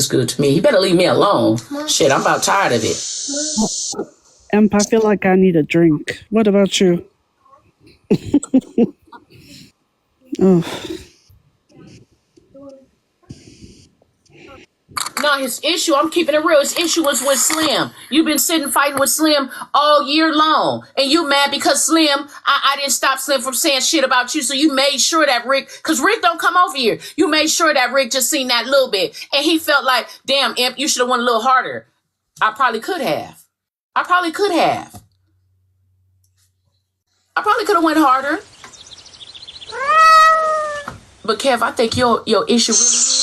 feels good to me. He better leave me alone. Shit, I'm about tired of it. Emp, I feel like I need a drink. What about you? Oh. No, his issue, I'm keeping it real. His issue was with Slim. You've been sitting fighting with Slim all year long. And you mad because Slim, I didn't stop Slim from saying shit about you. So you made sure that Rick, because Rick don't come over here. You made sure that Rick just seen that little bit. And he felt like, damn, Imp, you should have went a little harder. I probably could have. I probably could have went harder. But Kev, I think your issue really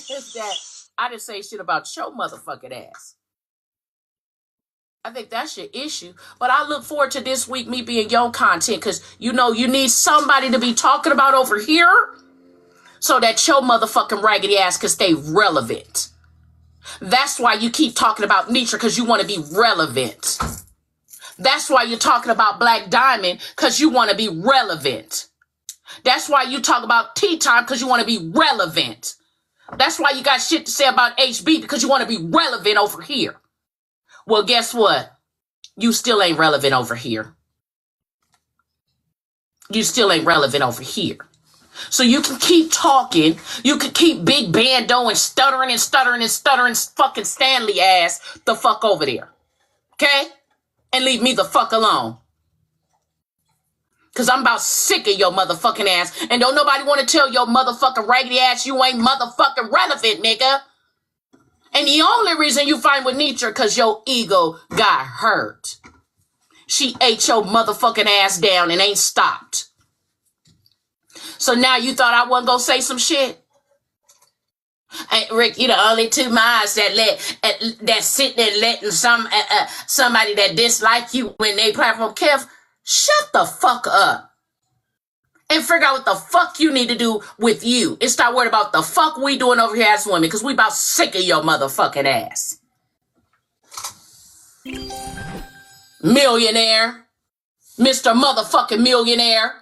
is that I didn't say shit about your motherfucking ass. I think that's your issue. But I look forward to this week, me being your content, because you know you need somebody to be talking about over here so that your motherfucking raggedy ass can stay relevant. That's why you keep talking about Nitra, because you want to be relevant. That's why you're talking about Black Diamond, because you want to be relevant. That's why you talk about Tea Time, because you want to be relevant. That's why you got shit to say about HB, because you want to be relevant over here. Well, guess what? You still ain't relevant over here. You still ain't relevant over here. So you can keep talking. You can keep Big Bando and stuttering fucking Stanley ass the fuck over there. Okay? And leave me the fuck alone. Because I'm about sick of your motherfucking ass. And don't nobody want to tell your motherfucking raggedy ass you ain't motherfucking relevant, nigga. And the only reason you fight with Nitra because your ego got hurt. She ate your motherfucking ass down and ain't stopped. So now you thought I wasn't going to say some shit? Hey, Rick, you the only two minds that sit there letting somebody that dislike you when they platform. Kev, shut the fuck up. And figure out what the fuck you need to do with you. And start worrying about the fuck we doing over here as women. Because we about sick of your motherfucking ass. Millionaire. Mr. Motherfucking Millionaire.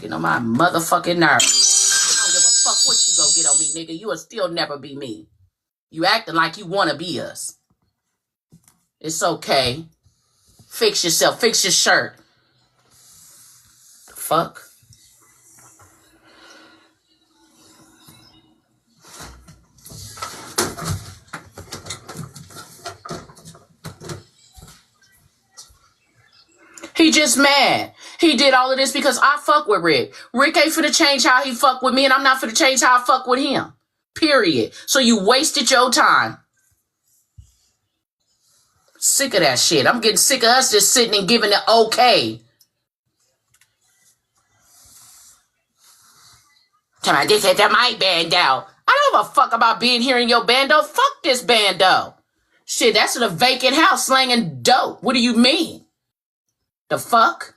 Get on my motherfucking nerves. I don't give a fuck what you go get on me, nigga. You will still never be me. You acting like you want to be us. It's okay. Fix yourself. Fix your shirt. Fuck. He just mad. He did all of this because I fuck with Rick. Rick ain't finna change how he fuck with me, and I'm not finna change how I fuck with him. Period. So you wasted your time. Sick of that shit. I'm getting sick of us just sitting and giving it okay. Tell me, this is my bando. I don't give a fuck about being here in your bando. Fuck this bando. Shit, that's in a vacant house slanging dope. What do you mean? The fuck?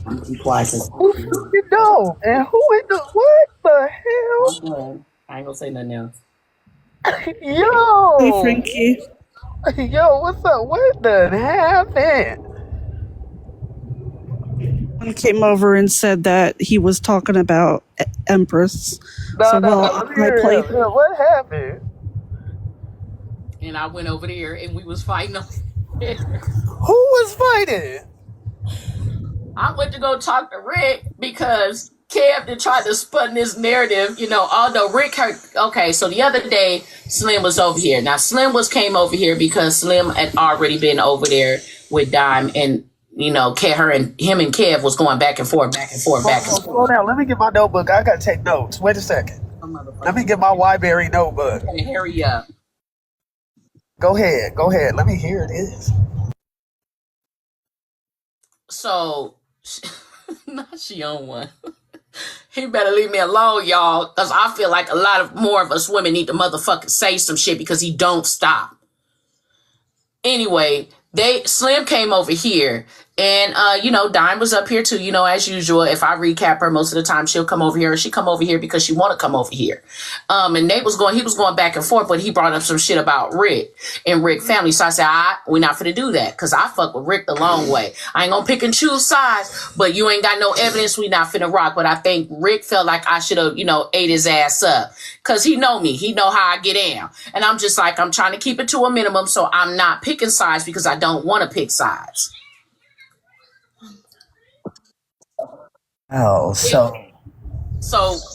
I'm too quiet. Who fucking dope? And who in the what the hell? I ain't gonna say nothing else. Yo. Hey, Frankie. Yo, what's up? What the happened? He came over and said that he was talking about Empress. No, what happened? And I went over there and we was fighting over there. Who was fighting? I went to go talk to Rick because Kev tried to spun this narrative, you know, although Rick heard. Okay, so the other day, Slim was over here. Now, Slim came over here because Slim had already been over there with Dime, and, you know, him and Kev was going back and forth. Slow down. Let me get my notebook. I got to take notes. Wait a second. Let me get my Wyberry notebook. Hurry up. Go ahead. Let me hear this. So, not she on one. He better leave me alone, y'all, because I feel like a lot of more of us women need to motherfucking say some shit because he don't stop. Anyway, Slim came over here And you know, Dime was up here too, you know, as usual. If I recap her most of the time, she'll come over here, and she come over here because she wanna come over here. And Nate was going, he was going back and forth, but he brought up some shit about Rick and Rick family. So I said, we're not finna do that, because I fuck with Rick the long way. I ain't gonna pick and choose sides, but you ain't got no evidence, we not finna rock. But I think Rick felt like I should have, you know, ate his ass up. Cause he know me. He know how I get down. And I'm just like, I'm trying to keep it to a minimum, so I'm not picking sides because I don't want to pick sides. Oh, So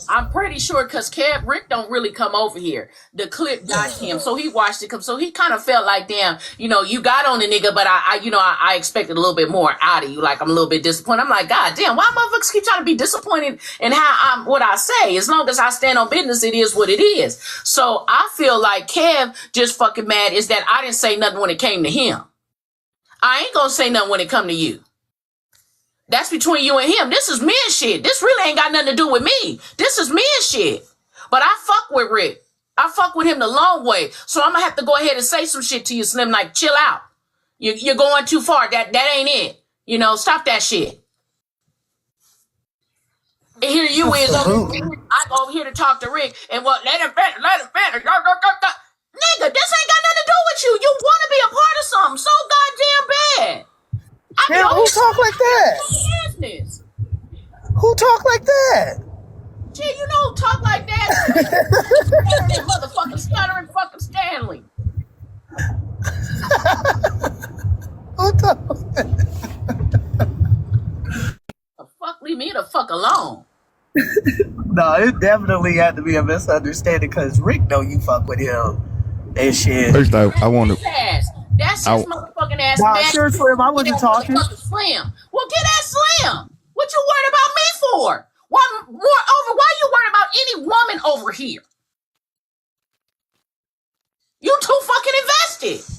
I'm pretty sure because Rick don't really come over here. The clip got him, so he watched it come. So he kind of felt like, damn, you know, you got on the nigga, but I expected a little bit more out of you. Like, I'm a little bit disappointed. I'm like, God damn, why motherfuckers keep trying to be disappointed in what I say? As long as I stand on business, it is what it is. So I feel like Kev just fucking mad is that I didn't say nothing when it came to him. I ain't gonna say nothing when it come to you. That's between you and him. This is men shit. This really ain't got nothing to do with me. This is men shit. But I fuck with Rick. I fuck with him the long way. So I'm gonna have to go ahead and say some shit to you, Slim, like, chill out. You're going too far. That ain't it. You know, stop that shit. And here you is over here. I go over here to talk to Rick, and what? Let him finish. Nigga, this ain't got nothing to do with you. You want to be a part of something so goddamn bad. damn, who talk like that? Business. Who talk like that? Shit, you don't talk like that. That motherfucking stuttering fucking Stanley. Who talk? The fuck, leave me the fuck alone. No, it definitely had to be a misunderstanding because Rick know you fuck with him and shit. First, I want to. That's his motherfucking ass. Nah, sure, Slim, I wasn't talking. Slim. Well, get that Slim. What you worried about me for? Why you worried about any woman over here? You too fucking invested.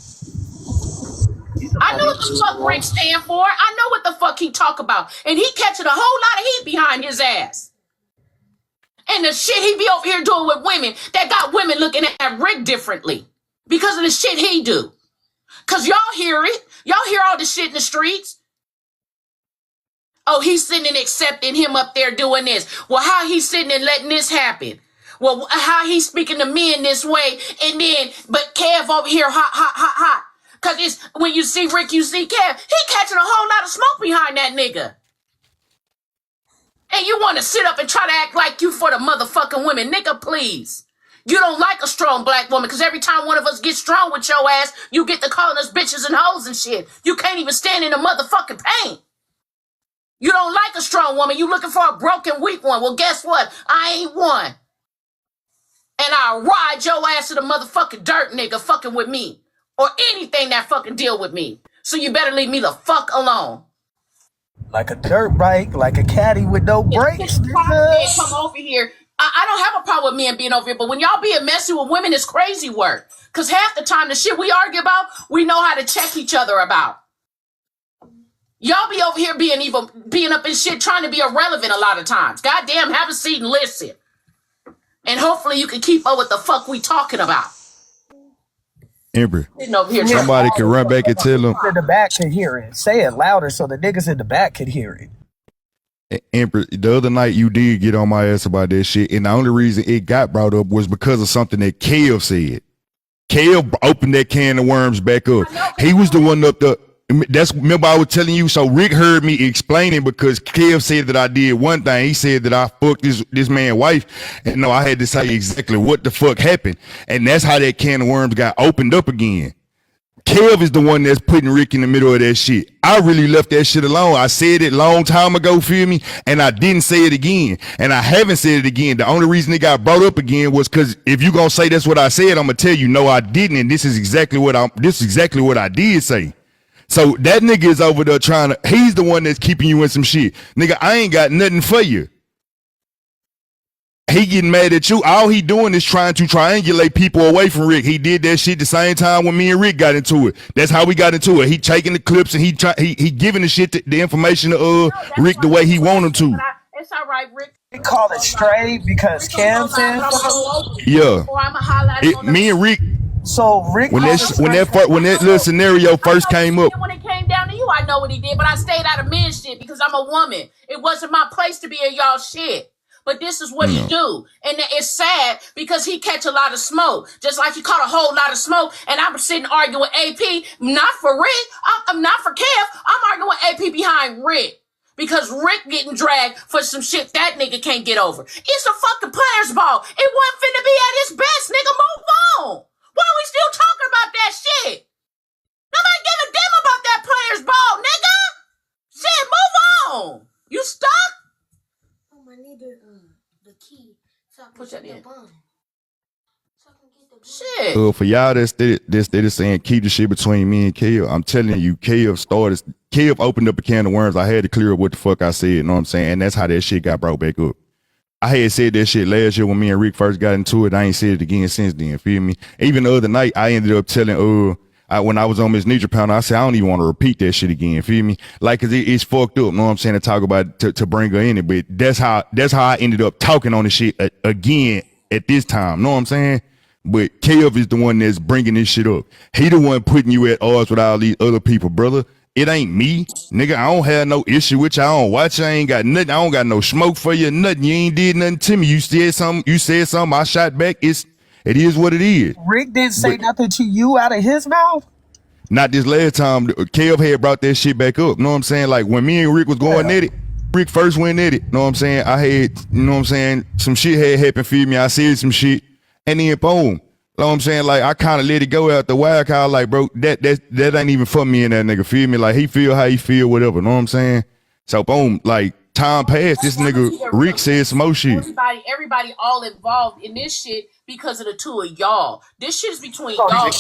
I know what the fuck Rick stand for. I know what the fuck he talk about. And he catching a whole lot of heat behind his ass. And the shit he be over here doing with women that got women looking at Rick differently because of the shit he do. Because y'all hear it. Y'all hear all the shit in the streets. Oh, he's sitting and accepting him up there doing this. Well, how he's sitting and letting this happen? Well, how he's speaking to men this way, and then, but Kev over here, hot. Because it's, when you see Rick, you see Kev. He catching a whole lot of smoke behind that nigga. And you want to sit up and try to act like you for the motherfucking women. Nigga, please. You don't like a strong black woman because every time one of us gets strong with your ass, you get to calling us bitches and hoes and shit. You can't even stand in the motherfucking paint. You don't like a strong woman. You looking for a broken, weak one. Well, guess what? I ain't one. And I'll ride your ass to the motherfucking dirt, nigga, fucking with me. Or anything that fucking deal with me. So you better leave me the fuck alone. Like a dirt bike, like a caddy with no brakes. Come over here. I don't have a problem with men being over here, but when y'all being messy with women, it's crazy work. Because half the time, the shit we argue about, we know how to check each other about. Y'all be over here being up in shit, trying to be irrelevant a lot of times. Goddamn, have a seat and listen. And hopefully you can keep up with the fuck we talking about. Empress, somebody can run back and tell them. In the back can hear it. Say it louder so the niggas in the back can hear it. Empress, the other night you did get on my ass about that shit, and the only reason it got brought up was because of something that Kev said. Kev opened that can of worms back up. He was the one up the. Remember I was telling you, so Rick heard me explaining because Kev said that I did one thing. He said that I fucked this man's wife, and no, I had to say exactly what the fuck happened. And that's how that can of worms got opened up again. Kev is the one that's putting Rick in the middle of that shit. I really left that shit alone. I said it long time ago, feel me? And I didn't say it again. And I haven't said it again. The only reason it got brought up again was because if you gonna say that's what I said, I'm gonna tell you, no, I didn't. And this is exactly what I did say. So that nigga is over there he's the one that's keeping you in some shit. Nigga, I ain't got nothing for you. He getting mad at you. All he doing is trying to triangulate people away from Rick. He did that shit the same time when me and Rick got into it. That's how we got into it. He taking the clips and he giving the shit, the information to Rick the way he want him to. It's all right, Rick. They call it straight because Cam said so. Yeah. Me and Rick. So Rick, when that little scenario first came up, when it came down to you, I know what he did, but I stayed out of men's shit because I'm a woman. It wasn't my place to be in y'all shit. But this is what he do. And it's sad because he catch a lot of smoke. Just like he caught a whole lot of smoke. And I'm sitting arguing with AP, not for Rick. I'm not for Kev. I'm arguing with AP behind Rick. Because Rick getting dragged for some shit that nigga can't get over. It's a fucking players ball. It wasn't finna be at his best, nigga. Move on. Why are we still talking about that shit? Nobody gave a damn about that players ball, nigga. Shit, move on. You stuck? I need the key so I can Push that get in. the bun. So I can get the bun. Shit. For y'all that's saying keep the shit between me and Kev, I'm telling you, Kev opened up a can of worms. I had to clear up what the fuck I said, you know what I'm saying? And that's how that shit got brought back up. I had said that shit last year when me and Rick first got into it. I ain't said it again since then, feel me? Even the other night, I ended up telling, when I was on Miss Nitra Pound, I said, I don't even want to repeat that shit again, feel me? Like, cause it's fucked up, you know what I'm saying, to talk about to bring her in it, but that's how I ended up talking on the shit again at this time, you know what I'm saying? But Kev is the one that's bringing this shit up. He the one putting you at odds with all these other people, brother. It ain't me, nigga. I don't have no issue with you. I don't watch. I ain't got nothing. I don't got no smoke for you. Nothing. You ain't did nothing to me. You said something. I shot back. It is what it is. Rick didn't say nothing to you out of his mouth. Not this last time. Kev had brought that shit back up. You know what I'm saying? Like when me and Rick was going at it, Rick first went at it. You know what I'm saying? I had, you know what I'm saying? Some shit had happened, feel me? I said some shit, and then boom. You know what I'm saying? Like I kind of let it go out the wild card. Like bro, that ain't even for me and that nigga. Feel me? Like he feel how he feel, whatever. You know what I'm saying? So boom, like time passed. This nigga Rick said some more shit. Everybody all involved in this shit because of the two of y'all. This shit is between So, y'all.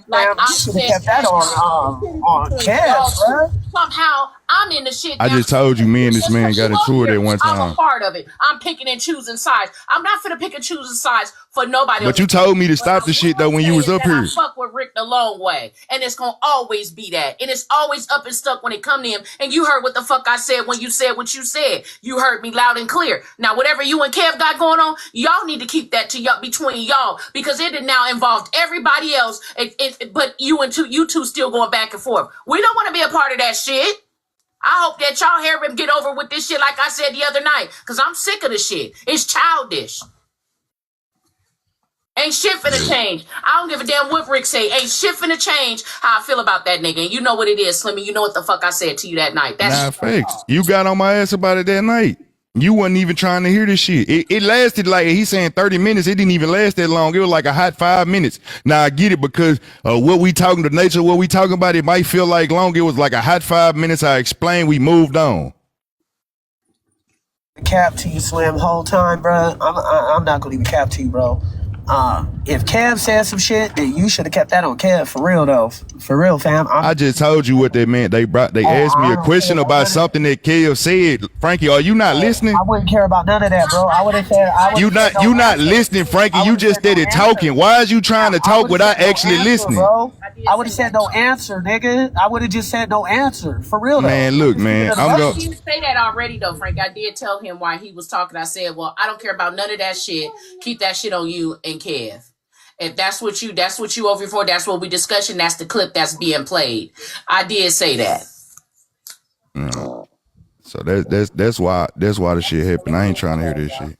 Like man, I you should have said, kept that on Kev, bro. somehow I'm in the shit. I just told you, me and this man got into it at one I'm a time. part of it. I'm picking and choosing sides. I'm not finna pick and choosing sides for nobody. But you told me to stop the shit though when you was up here. I fuck with Rick the long way, and it's gonna always be that, and it's always up and stuck when it come to him. And you heard what the fuck I said when you said what you said. You heard me loud and clear. Now, whatever you and Kev got going on, y'all need to keep that to y'all between y'all because it now involved everybody else. But you two still going back and forth. We don't want to be a part of that shit. I hope that y'all hear him get over with this shit like I said the other night. Because I'm sick of the shit. It's childish. Ain't shit finna change. I don't give a damn what Rick say. Ain't shit finna change how I feel about that nigga. And you know what it is, Slimmy. You know what the fuck I said to you that night. Nah, facts. You got on my ass about it that night. You wasn't even trying to hear this shit. It lasted like, he's saying 30 minutes. It didn't even last that long. It was like a hot 5 minutes. Now I get it because what we talking, the nature of what we talking about, it might feel like long. It was like a hot 5 minutes. I explained, we moved on. Cap to you, Slim, whole time, bro. I'm not gonna even cap to you, bro. If Kev said some shit, then you should have kept that on Kev for real, though. For real, fam. I just told you what they meant. They asked me a question about something that Kev said. Frankie, are you not listening? I wouldn't care about none of that, bro. I would have said You not listening, Frankie. You just started talking. Why is you trying to talk without actually listening? Bro. I would have said no answer, nigga. I would have just said no answer. For real, though. Man, look, man. I did say that already, though, Frank. I did tell him why he was talking. I said, well, I don't care about none of that shit. Keep that shit on you and Kev. If that's what you over for, that's what we discussing. That's the clip that's being played. I did say that. So that's why the shit happened. I ain't trying to hear this shit.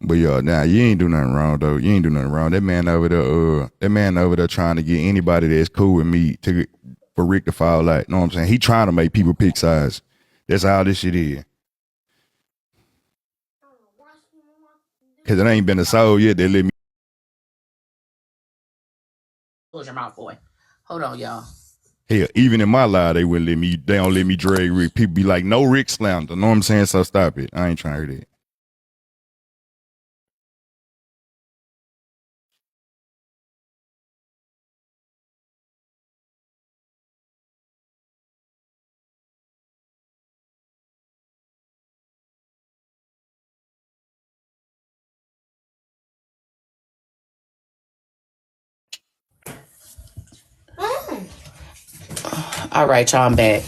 But yo, nah, you ain't do nothing wrong though. You ain't do nothing wrong. That man over there trying to get anybody that's cool with me for Rick to fall out. Know what I'm saying? He trying to make people pick sides. That's how this shit is. Cause it ain't been a soul yet that let me. Close your mouth, boy. Hold on, y'all. Hell, even in my life, they don't let me drag Rick. People be like, no Rick slander. Know what I'm saying? So stop it. I ain't trying to hear that. All right, y'all, I'm back.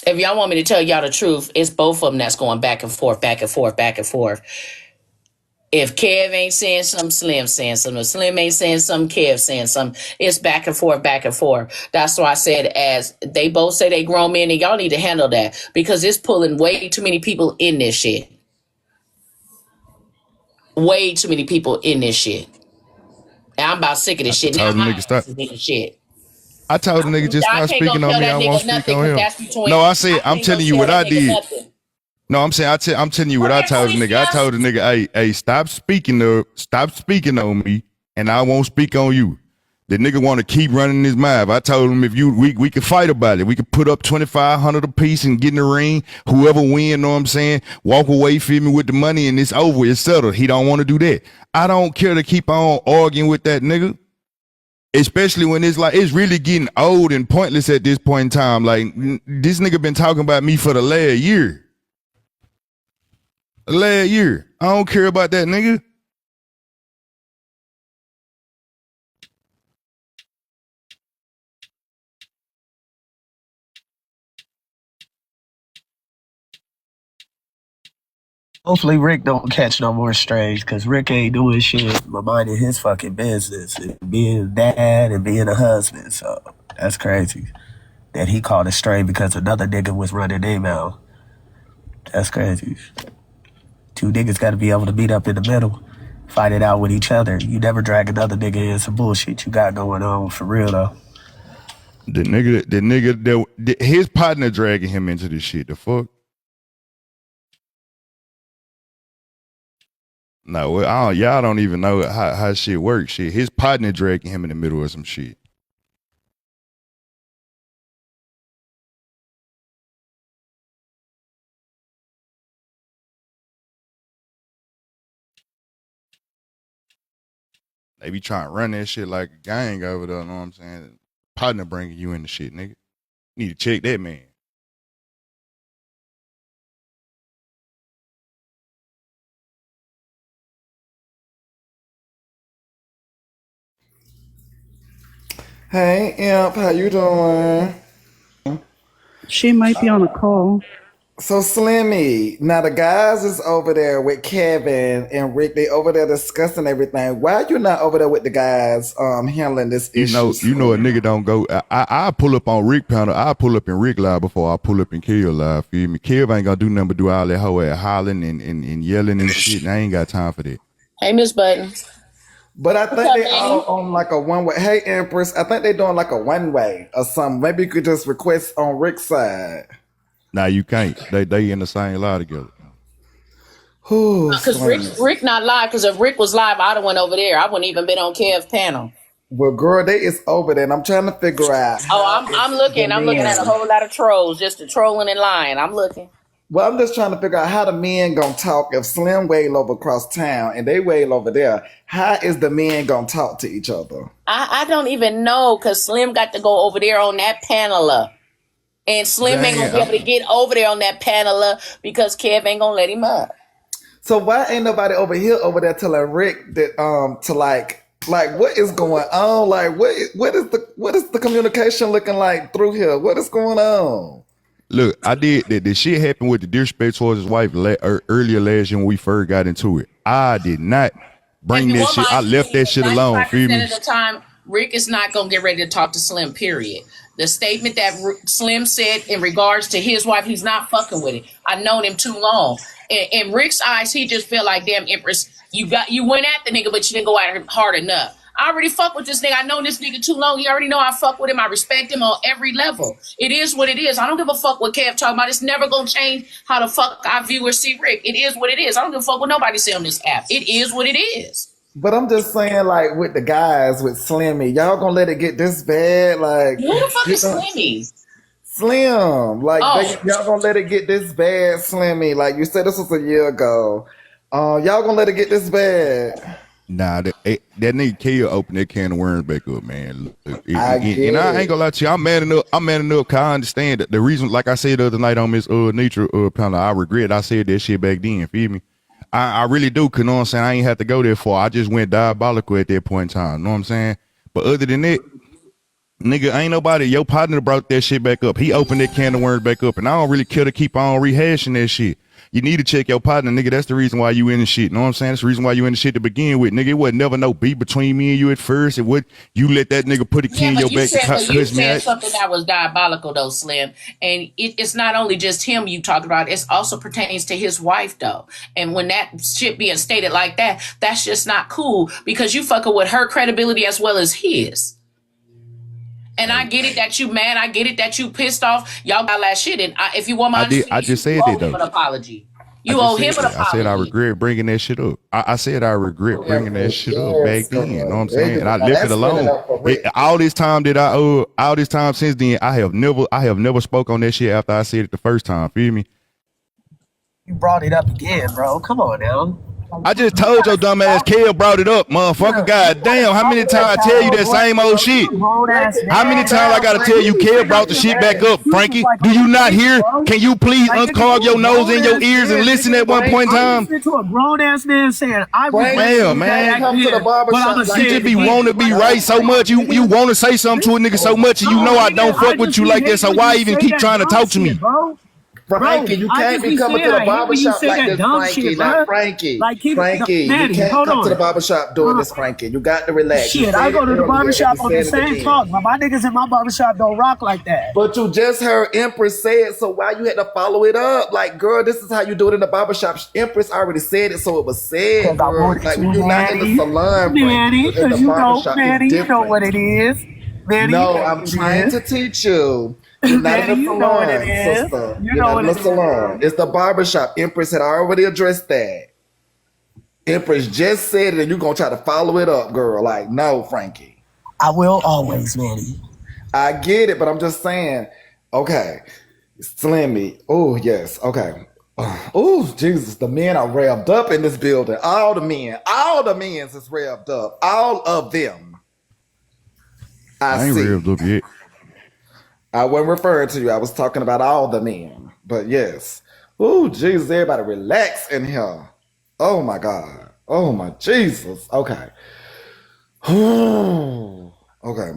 If y'all want me to tell y'all the truth, it's both of them that's going back and forth, back and forth, back and forth. If Kev ain't saying something, Slim saying something. If Slim ain't saying something, Kev saying something. It's back and forth, back and forth. That's why I said, as they both say they grown men, and y'all need to handle that because it's pulling way too many people in this shit. Way too many people in this shit. And I'm about sick of this shit. Now Told the my nigga stop. ass is in the shit. I told the nigga just I stop can't go speaking on tell me. that I won't nigga speak nothing on because him. that's between. No, I said I'm can't go telling you tell what that I nigga did. nothing. No, I'm saying I'm telling you what I told the nigga. I told the nigga, hey, stop speaking on me, and I won't speak on you. The nigga want to keep running his mouth. I told him if we could fight about it. We could put up 2,500 a piece and get in the ring. Whoever win, know what I'm saying? Walk away, feel me, with the money, and it's over. It's settled. He don't want to do that. I don't care to keep on arguing with that nigga. Especially when it's like it's really getting old and pointless at this point in time. Like this nigga been talking about me for the last year. Last year. I don't care about that nigga. Hopefully Rick don't catch no more strays because Rick ain't doing shit but minding his fucking business and being a dad and being a husband. So that's crazy that he called a stray because another nigga was running their mouth. That's crazy. Two niggas got to be able to meet up in the middle, fight it out with each other. You never drag another nigga in some bullshit you got going on for real though. His partner dragging him into this shit. The fuck? No, y'all don't even know how shit works. Shit, his partner dragging him in the middle of some shit. They be trying to run that shit like a gang over there. Know what I'm saying? Partner bringing you in the shit, nigga. You need to check that man. Hey, Imp, how you doing? She might be on a call. So, Slimmy, now the guys is over there with Kevin and Rick. They over there discussing everything. Why you not over there with the guys handling this issue? You know a nigga don't go. I pull up on Rick panel. I pull up in Rick live before I pull up in Kev live. Feel me? Kev ain't gonna do nothing but do all that whole ass hollering and yelling and shit. And I ain't got time for that. Hey, Miss Button. But I What's think up, they all baby? on like a one way. Hey, Empress, I think they doing like a one way or something. Maybe you could just request on Rick's side. Nah, you can't. They in the same lie together. Who's Because Slimmy? Rick not live. Because if Rick was live, I'd have went over there. I wouldn't even been on Kev's panel. Well, girl, they is over there, and I'm trying to figure out Oh, how is I'm the looking. I'm looking at a men. whole lot of trolls, just the trolling and lying. I'm looking. Well, I'm just trying to figure out how the men gonna talk if Slim wail over across town and they wail over there. How is the men gonna talk to each other? I don't even know because Slim got to go over there on that panel. And Slim ain't gonna be able to Damn. get over there on that panel because Kev ain't gonna let him up. So why ain't nobody over there telling Rick that to like what is going on? Like what is the communication looking like through here? What is going on? Look, I did that. The shit happened with the disrespect towards his wife earlier last year when we first got into it. I did not If bring you that want shit. my I left opinion, that shit alone. Feel 95% me? of the time, Rick is not going to get ready to talk to Slim, period. The statement that Slim said in regards to his wife, he's not fucking with it. I've known him too long. In Rick's eyes, he just felt like, damn, Empress, you went at the nigga, but you didn't go at him hard enough. I already fuck with this nigga. I known this nigga too long. He already know I fuck with him. I respect him on every level. It is what it is. I don't give a fuck what Kev talking about. It's never gonna change how the fuck I view or see Rick. It is what it is. I don't give a fuck what nobody say on this app. It is what it is. But I'm just saying, like with the guys with Slimmy, y'all gonna let it get this bad? Like Who the fuck you is know, Slimmy? Slim, like Oh, y'all gonna let it get this bad, Slimmy? Like you said, this was a year ago. Y'all gonna let it get this bad? Nah, that nigga K opened that can of worms back up, man. Look, I and get I ain't it. gonna lie to you. I'm man enough. Cause I understand that the reason, like I said the other night on Miss Nature panel, I regret I said that shit back then. Feel me? I really do. Cause know what I'm saying. I ain't have to go there for. I just went diabolical at that point in time. Know what I'm saying? But other than that, Nigga, ain't nobody. Your partner brought that shit back up. He opened that can of worms back up, and I don't really care to keep on rehashing that shit. You need to check your partner, nigga. That's the reason why you in the shit. Know what I'm saying? That's the reason why you in the shit to begin with, nigga. It wasn't never no beef between me and you at first. It would you let that nigga put a key Yeah, in but your you back to said, but you cuss me said out? something that was diabolical, though, Slim. And it's not only just him you talked about; it also pertains to his wife, though. And when that shit being stated like that, that's just not cool because you fucking with her credibility as well as his. And I get it that you mad. I get it that you pissed off. Y'all got last shit. And if you want my I understanding, just you said owe that him though. an apology. I You just owe him said an that. I said I apology. regret bringing that shit up. I said I regret bringing that Empress, shit up back yes, then. You know what I'm girl. saying? And I Now left it that's spinning alone. up for Rick. All this time all this time since then, I have never spoke on that shit after I said it the first time. Feel me? You brought it up again, bro. Come on now. I just told your dumb ass Kel brought it up, motherfucker. God damn, how many times I tell you that same old shit? Grown ass How many man. times I gotta tell you Kel brought the shit back up, Frankie? Do you not hear? Can you please unclog your nose and your ears and listen at one point in I'm time? listening to a grown ass man saying I was Frank, Damn, you man. can't come to the barber but shop I'ma like You say just it be this, again. want to be Frankie. right so much. You want to say something to a nigga so much, and you know I don't fuck with you like that. So why even keep trying to talk to me? Bro. Frankie, you can't be coming to the barber shop like this, Frankie. Now, Frankie, Like, keep Frankie, you Manny, can't hold come to the on. barber shop doing this, Frankie. You got to relax. You Shit, I said go it to the earlier, barber and shop you on the said it same again. talk, but my niggas in my barber shop don't rock like that. But you just heard Empress say it, so why you had to follow it up? Like, girl, this is how you do it in the barber shop. Empress already said it, so it was said, Because I girl. wanted Like, to, you're not in the Manny. salon, Frankie. Manny, You're in the because you barber know, shop. Manny, It's you know what different. it is. Manny, you No, know I'm what trying it to is. teach you. You're not in Manny, the you know what it salon, is. sister. You You're know not what in the it is, salon. bro. It's the barber shop. Empress had already addressed that. Empress just said it, and you're gonna try to follow it up, girl. Like, no, Frankie. I will always, Manny. I get it, but I'm just saying, okay, Slimmy. Oh, yes, okay. Oh, Jesus, the men are revved up in this building. All the men is revved up. All of them. I I ain't see. revved up yet. I wasn't referring to you. I was talking about all the men. But yes. Oh, Jesus, everybody relax in here. Oh my God. Oh my Jesus. Okay. Okay.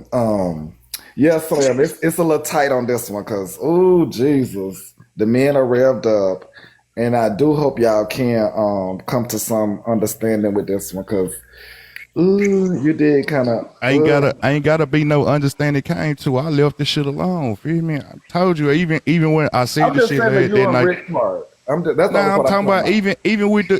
Yeah, Slim, it's a little tight on this one because oh Jesus. The men are revved up. And I do hope y'all can come to some understanding with this one because you did kind of I ain't gotta be no understanding kind to. I left the shit alone. Feel me? I told you even when I said I'm the just shit saying that you that and night. Rick part. That's the only Nah, I'm part I'm talking talking about about.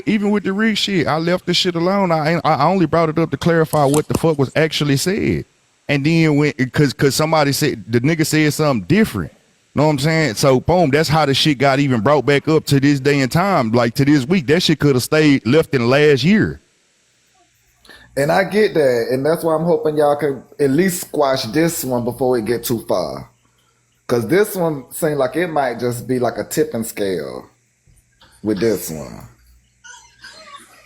even with the Rick shit. I left the shit alone. I only brought it up to clarify what the fuck was actually said. And then when cause somebody said the nigga said something different. Know what I'm saying? So boom, that's how the shit got even brought back up to this day and time. Like to this week, that shit could have stayed left in last year. And I get that, and that's why I'm hoping y'all can at least squash this one before it get too far. Cause this one seems like it might just be like a tipping scale with this one.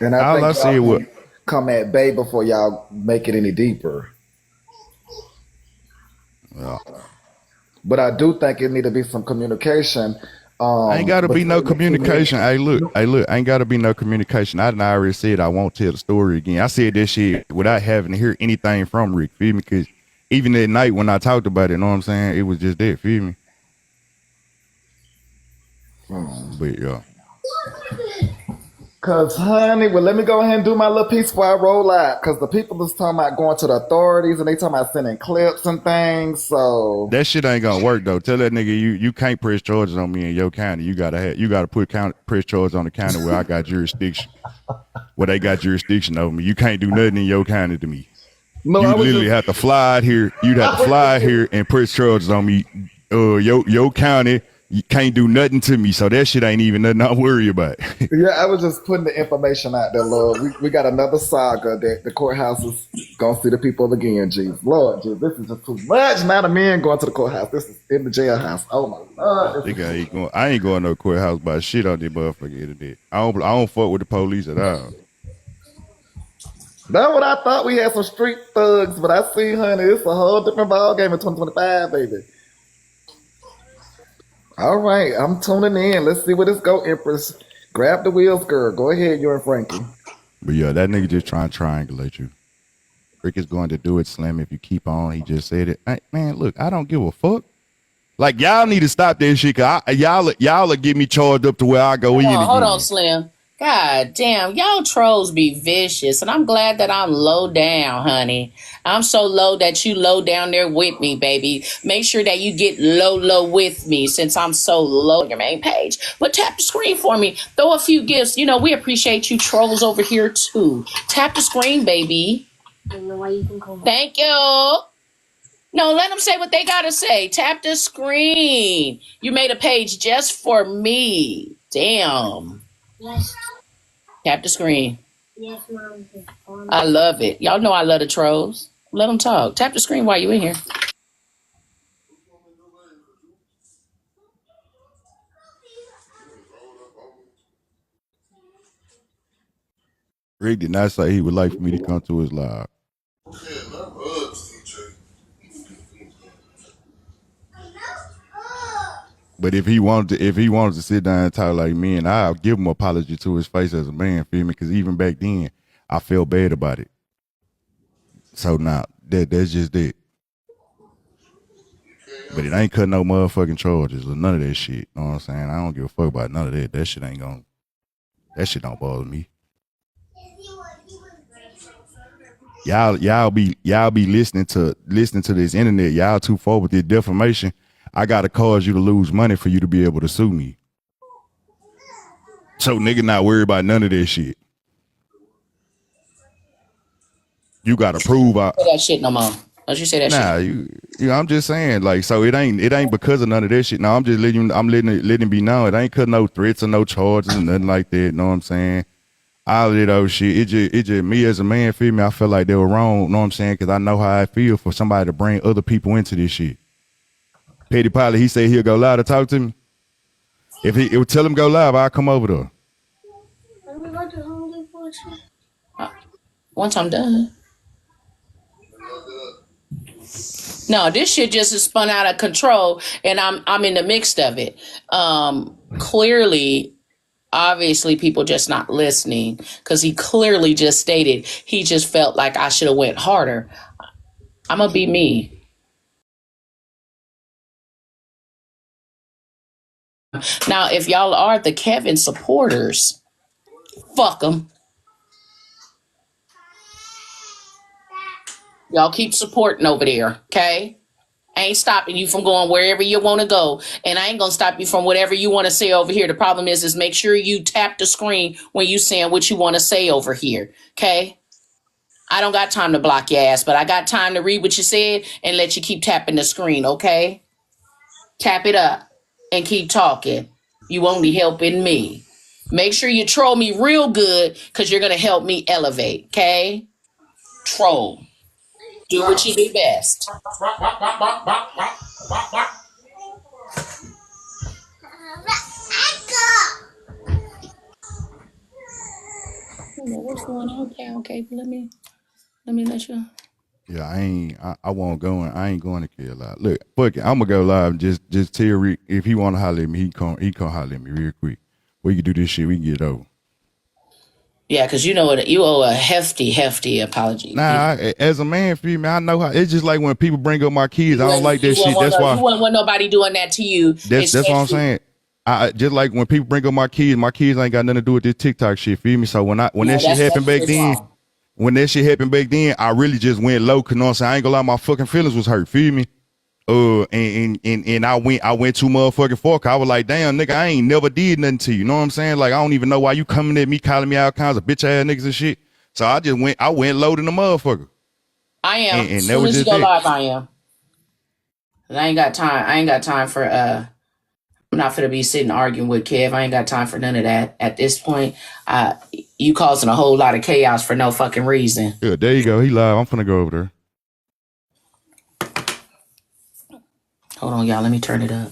And I All I think said y'all was can come at bay before y'all make it any deeper. But I do think it need to be some communication. ain't gotta be no Between the two men. communication. Hey, look, ain't gotta be no communication. I done already said I won't tell the story again. I said that shit without having to hear anything from Rick, feel me? Cause even that night when I talked about it, know what I'm saying? It was just that, feel me? But yeah. Cause honey, well let me go ahead and do my little piece before I roll out. Cause the people is talking about going to the authorities and they talking about sending clips and things. So That shit ain't gonna work though. Tell that nigga you can't press charges on me in your county. You gotta put press charges on the county where I got jurisdiction. Where they got jurisdiction over me. You can't do nothing in your county to me. no, You I was literally just have to fly out here. You'd have to fly out here and press charges on me. Your county, you can't do nothing to me. So that shit ain't even nothing I'm worried about. yeah, I was just putting the information out there, Lord. We got another saga that the courthouse is gonna see the people again, Jesus. Lord, Jesus, this is just too much. Now the men going to the courthouse. This is in the jailhouse. Oh my Lord. Nigga, I ain't going to no courthouse by shit on this motherfucker internet. I don't fuck with the police at all. That's what I thought. We had some street thugs, but I see, honey, it's a whole different ball game in 2025, baby. All right, I'm tuning in. Let's see where this go, Empress. Grab the wheels, girl. Go ahead, you and Frankie. But yeah, that nigga just trying to triangulate you. Rick is going to do it, Slim. If you keep on, he just said it. Man, look, I don't give a fuck. Like y'all need to stop that shit. Cause y'all will get me charged up to where I go in Hold on, again. Slim. God damn, y'all trolls be vicious, and I'm glad that I'm low down, honey. I'm so low that you low down there with me, baby. Make sure that you get low with me since I'm so low on your main page. But tap the screen for me. Throw a few gifts. You know, we appreciate you trolls over here too. Tap the screen, baby. I don't know why you can call me. Thank you. No, let them say what they gotta say. Tap the screen. You made a page just for me. Damn. Yes. Tap the screen. Yes, Mom. I love it. Y'all know I love the trolls. Let them talk. Tap the screen while you in here. Rick did not say he would like for me to come to his live. But if he wanted to sit down and talk like me, and I'll give him an apology to his face as a man, feel me? Because even back then, I felt bad about it. So now that's just it. But it ain't cut no motherfucking charges or none of that shit. Know what I'm saying? I don't give a fuck about none of that. That shit don't bother me. Y'all be listening to this internet. Y'all too far with this defamation. I gotta cause you to lose money for you to be able to sue me. So nigga not worry about none of that shit. You gotta prove That shit no more. Don't you say that shit? Nah, I'm just saying, like, so it ain't because of none of that shit. No, I'm just letting it be known. It ain't cause no threats or no charges or nothing like that. Know what I'm saying? All of that old shit. It just me as a man, feel me, I feel like they were wrong, know what I'm saying? Because I know how I feel for somebody to bring other people into this shit. Petty Pilot, he said he'll go live to talk to me. If he would tell him go live, I'll come over there. Are we going to Home Depot? Once I'm done. No, this shit just is spun out of control, and I'm in the midst of it. Clearly, obviously, people just not listening because he clearly just stated he just felt like I should have went harder. I'm gonna be me. Now, if y'all are the Kevin supporters, fuck them. Y'all keep supporting over there, okay? I ain't stopping you from going wherever you want to go, and I ain't gonna stop you from whatever you want to say over here. The problem is make sure you tap the screen when you saying what you want to say over here, okay? I don't got time to block your ass, but I got time to read what you said and let you keep tapping the screen, okay? Tap it up and keep talking. You only helping me. Make sure you troll me real good because you're gonna help me elevate, okay? Troll. Do what you do best. What's going on? Okay. Let me let you. Yeah, I won't go in. I ain't going to kill live. Look, fuck it. I'm gonna go live. Just tell Rick if he wanna holler at me, he come holler at me real quick. We can do this shit. We can get it over. Yeah, because you know what, you owe a hefty apology. Nah, as a man, feel me, I know how. It's just like when people bring up my kids, I don't like that shit. That's why you wouldn't want nobody doing that to you. that's what I'm saying. I just like when people bring up my kids ain't got nothing to do with this TikTok shit. Feel me? So when that shit happened back then. When that shit happened back then, I really just went low. Cause you know what I'm saying? I ain't gonna lie, my fucking feelings was hurt. Feel me? And I went too motherfucking far. I was like, damn, nigga, I ain't never did nothing to you. Know what I'm saying? Like, I don't even know why you coming at me, calling me all kinds of bitch ass niggas and shit. So I went low than the motherfucker. I am. And as that soon was as you just go it. live, I am. I ain't got time for I'm not gonna be sitting arguing with Kev. I ain't got time for none of that at this point. You causing a whole lot of chaos for no fucking reason. Yeah, there you go. He live. I'm finna go over there. Hold on, y'all. Let me turn it up.